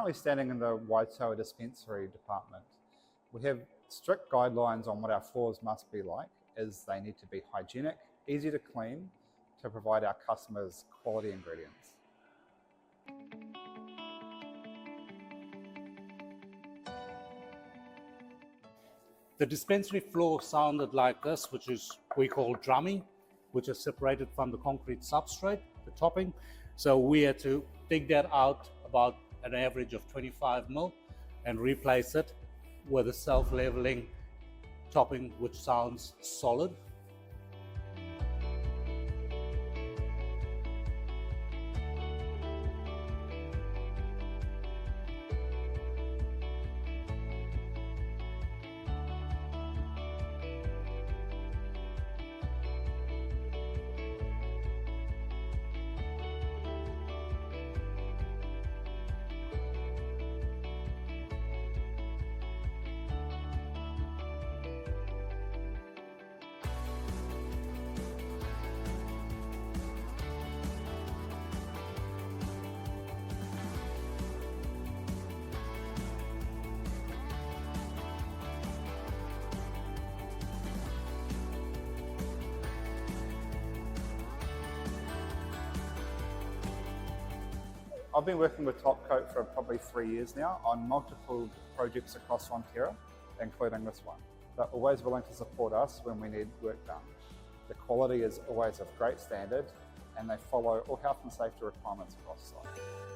currently standing in the Waitoa Dispensary department. We have strict guidelines on what our floors must be like, as they need to be hygienic, easy to clean, to provide our customers quality ingredients. The dispensary floor sounded like this, which is we call drummy, which is separated from the concrete substrate, the topping. So we had to dig that out about an average of 25 mil and replace it with a self-leveling topping, which sounds solid. I've been working with Topcoat for probably 3 years now on multiple projects across Fonterra, including this one. They're always willing to support us when we need work done. The quality is always of great standard, and they follow all health and safety requirements across site.